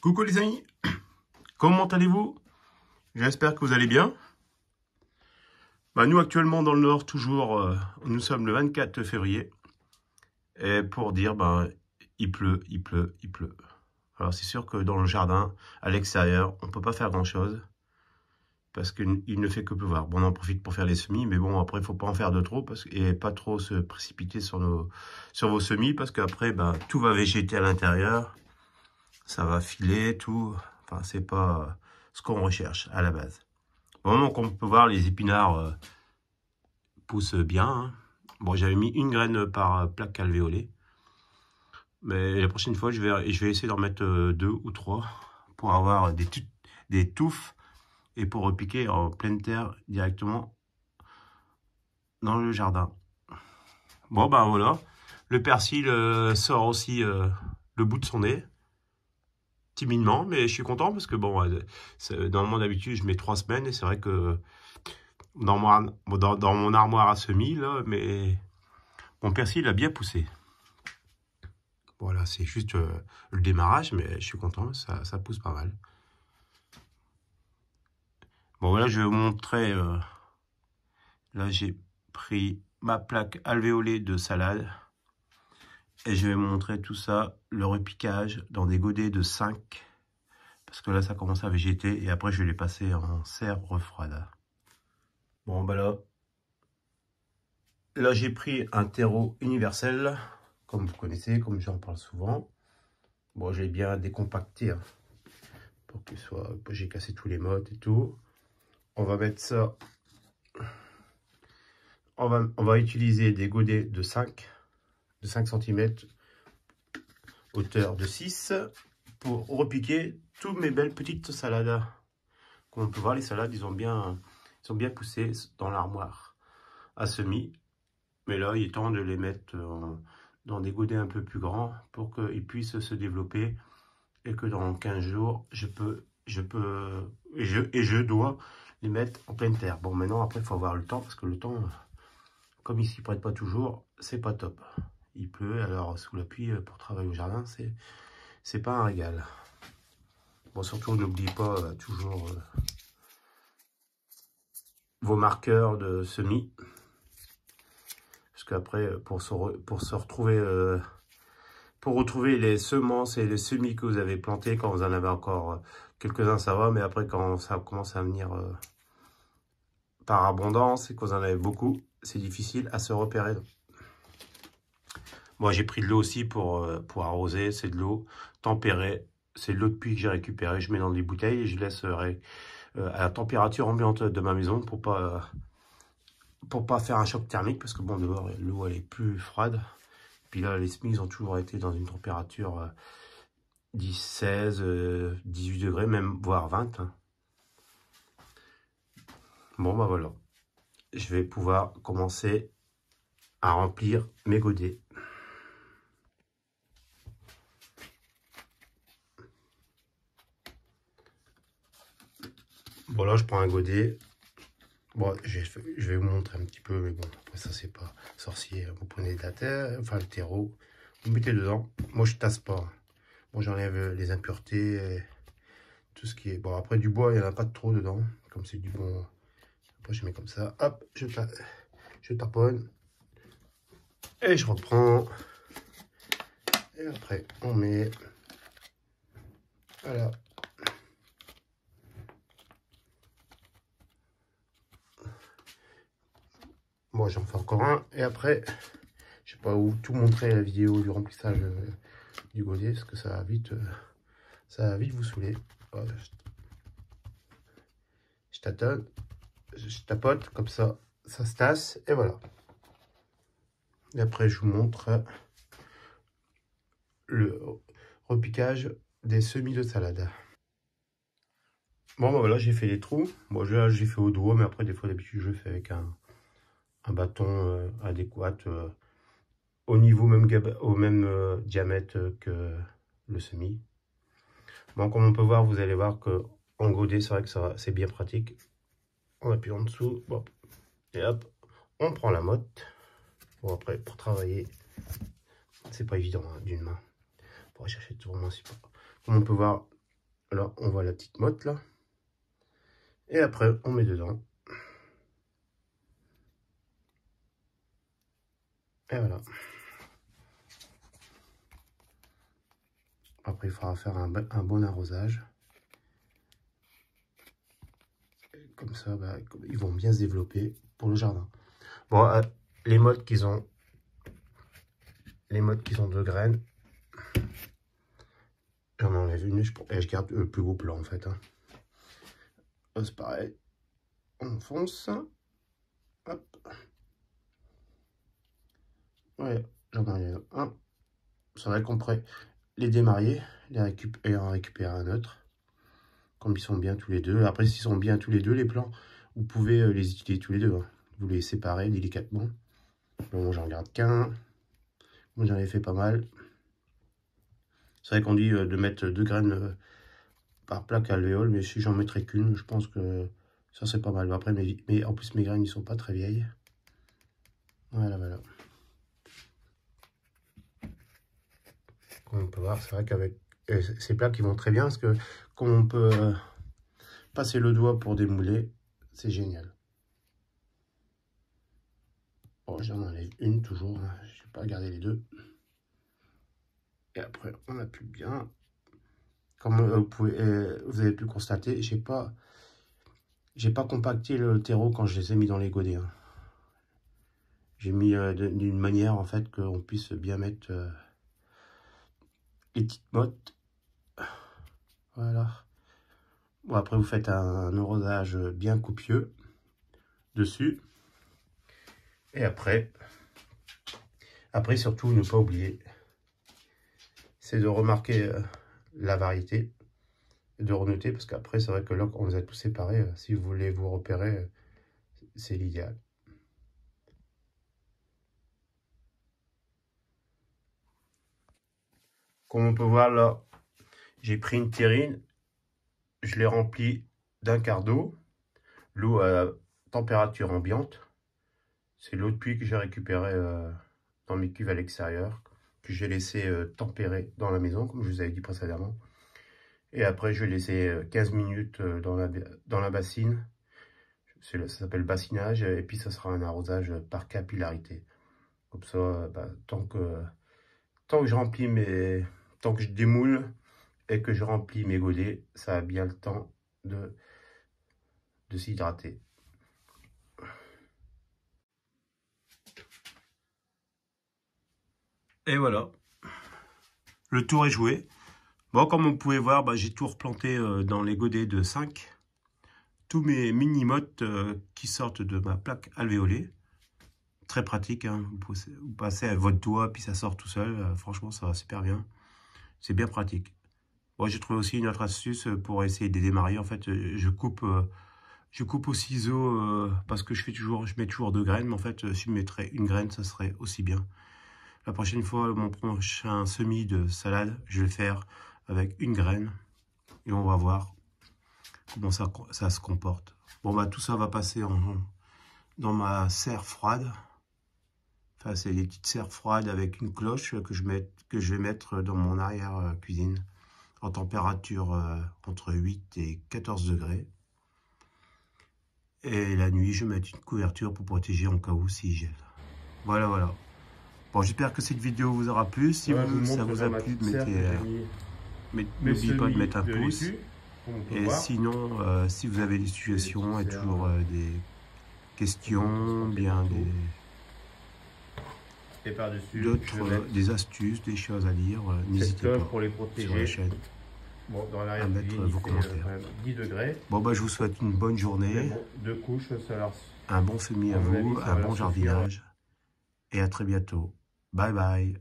Coucou les amis, comment allez-vous? J'espère que vous allez bien. Nous actuellement dans le nord, toujours, nous sommes le 24 février. Et pour dire, il pleut. Alors c'est sûr que dans le jardin, à l'extérieur, on ne peut pas faire grand-chose. Parce qu'il ne fait que pleuvoir. Bon, on en profite pour faire les semis, mais bon, après, il ne faut pas en faire de trop et pas trop se précipiter sur vos semis, parce qu'après, tout va végéter à l'intérieur. Ça va filer, tout. Enfin, c'est pas ce qu'on recherche à la base. Bon, donc on peut voir les épinards poussent bien. Hein. Bon, j'avais mis une graine par plaque alvéolée. Mais la prochaine fois, je vais essayer d'en mettre 2 ou 3 pour avoir des touffes et pour repiquer en pleine terre directement dans le jardin. Bon, voilà. Le persil sort aussi le bout de son nez. Timidement, mais je suis content parce que bon, normalement d'habitude je mets 3 semaines et c'est vrai que dans mon armoire à semis, là, mais mon persil a bien poussé. Voilà, c'est juste le démarrage, mais je suis content, ça pousse pas mal. Bon, voilà, je vais vous montrer. Là, j'ai pris ma plaque alvéolée de salade. Et je vais vous montrer tout ça, le repiquage dans des godets de 5. Parce que là, ça commence à végéter. Et après, je vais les passer en serre refroide. Bon, là, j'ai pris un terreau universel. Comme vous connaissez, comme j'en parle souvent. Bon, j'ai bien décompacté. Hein, pour qu'il soit... J'ai cassé tous les mottes et tout. On va mettre ça... On va utiliser des godets de 5 cm, hauteur de 6, pour repiquer toutes mes belles petites salades. Comme on peut voir, les salades, ils ont bien poussé dans l'armoire à semis. Mais là, il est temps de les mettre dans des godets un peu plus grands pour qu'ils puissent se développer et que dans 15 jours, je dois les mettre en pleine terre. Bon, maintenant, après, il faut avoir le temps parce que le temps, comme il s'y prête pas toujours, c'est pas top. Il pleut, alors sous la pluie, pour travailler au jardin, c'est pas un régal. Bon, surtout, n'oubliez pas toujours vos marqueurs de semis. Parce qu'après, pour retrouver les semences et les semis que vous avez plantés, quand vous en avez encore quelques-uns, ça va. Mais après, quand ça commence à venir par abondance et que vous en avez beaucoup, c'est difficile à se repérer. Moi, j'ai pris de l'eau aussi pour arroser. C'est de l'eau tempérée. C'est de l'eau de pluie que j'ai récupérée. Je mets dans des bouteilles et je laisse à la température ambiante de ma maison pour pas faire un choc thermique. Parce que bon, dehors, l'eau, elle est plus froide. Puis là, les semis, ils ont toujours été dans une température 10, 16, 18 degrés, même voire 20. Hein. Bon, voilà. Je vais pouvoir commencer à remplir mes godets. Bon, là, je prends un godet. Bon, je vais vous montrer un petit peu, mais bon, après ça, c'est pas sorcier. Vous prenez de la terre, enfin le terreau, vous mettez dedans. Moi, je tasse pas. Bon, j'enlève les impuretés, tout ce qui est... Bon, après, du bois, il n'y en a pas trop dedans, comme c'est du bon... Après, je mets comme ça, hop, je taponne. Et je reprends. Et après, on met... Voilà. Bon, j'en fais encore un. Et après, je sais pas où tout montrer la vidéo du remplissage du godet, parce que ça va vite vous saouler. Voilà. Je tâtonne, je tapote, comme ça, ça se tasse, et voilà. Et après, je vous montre le repiquage des semis de salade. Bon, voilà, j'ai fait les trous. Bon, j'ai fait au doigt, mais après, des fois, d'habitude, je le fais avec un bâton adéquat au niveau au même diamètre que le semis. Bon, comme on peut voir, vous allez voir que en godet, c'est vrai que c'est bien pratique. On appuie en dessous, bon, et hop, on prend la motte. Bon, après, pour travailler, c'est pas évident hein, d'une main. Pour chercher tout vraiment, comme on peut voir, Alors, on voit la petite motte là. Et après, on met dedans. Et voilà. Après, il faudra faire un bon arrosage. Et comme ça, bah, ils vont bien se développer pour le jardin. Bon, les mottes qu'ils ont, de graines, j'en enlève une et je garde le plus gros plan en fait. Hein. C'est pareil. On fonce. Hop. Ouais, j'en enlève un. C'est vrai qu'on pourrait les démarier et en récupérer un autre. Comme ils sont bien tous les deux. Après, s'ils sont bien tous les deux, les plants, vous pouvez les utiliser tous les deux. Hein. Vous les séparez délicatement. Bon, j'en garde qu'un. Moi, j'en ai fait pas mal. C'est vrai qu'on dit de mettre 2 graines par plaque alvéole, mais si j'en mettrais qu'une, je pense que ça c'est pas mal. Après, mais en plus, mes graines, ils sont pas très vieilles. Voilà, voilà. Comme on peut voir, c'est vrai qu'avec ces plaques, ils vont très bien parce que comme on peut passer le doigt pour démouler, c'est génial. Bon, j'en enlève une toujours, hein. Je vais pas garder les deux. Et après, on appuie bien. Comme vous avez pu constater, j'ai pas compacté le terreau quand je les ai mis dans les godets. Hein. J'ai mis d'une manière en fait qu'on puisse bien mettre les petites mottes. Voilà. Bon, après, vous faites un arrosage bien copieux dessus. Et après, surtout, ne pas oublier, c'est de remarquer la variété et de renoter. Parce qu'après, c'est vrai que là, on les a tous séparés. Si vous voulez vous repérer, c'est l'idéal. Comme on peut voir là, j'ai pris une terrine. Je l'ai remplie d'un quart d'eau, l'eau à température ambiante. C'est l'eau de pluie que j'ai récupérée dans mes cuves à l'extérieur, que j'ai laissé tempérer dans la maison, comme je vous avais dit précédemment. Et après, je vais laisser 15 minutes dans la bassine. Ça s'appelle bassinage, et puis ça sera un arrosage par capillarité. Comme ça, bah, tant que je remplis tant que je démoule et que je remplis mes godets, ça a bien le temps de s'hydrater. Et voilà, le tour est joué. Bon, comme vous pouvez voir, bah, j'ai tout replanté dans les godets de 5. Tous mes mini-mottes qui sortent de ma plaque alvéolée. Très pratique, hein. Vous passez à votre doigt, puis ça sort tout seul. Franchement, ça va super bien. C'est bien pratique. Bon, j'ai trouvé aussi une autre astuce pour essayer de les démarrer. En fait, je coupe au ciseau parce que je mets toujours 2 graines. Mais en fait, si je mettrais une graine, ça serait aussi bien. La prochaine fois, mon prochain semis de salade, je vais le faire avec une graine. Et on va voir comment ça se comporte. Bon, bah tout ça va passer dans ma serre froide. Enfin, c'est des petites serres froides avec une cloche que je vais mettre dans mon arrière-cuisine. En température entre 8 et 14 degrés. Et la nuit, je vais mettre une couverture pour protéger en cas où s'il gèle. Voilà, voilà. Bon, j'espère que cette vidéo vous aura plu. Si ça vous a plu, n'oubliez pas de mettre un pouce. Et sinon, si vous avez des suggestions et toujours des questions, bien des astuces, des choses à dire, n'hésitez pas pour les protéger. Sur la chaîne. Bon, dans à mettre vos commentaires. 10 degrés. Bon, bah, je vous souhaite une bonne journée. Bon, 2 couches, un bon semis à vous, un bon jardinage. Et à très bientôt. Bye bye.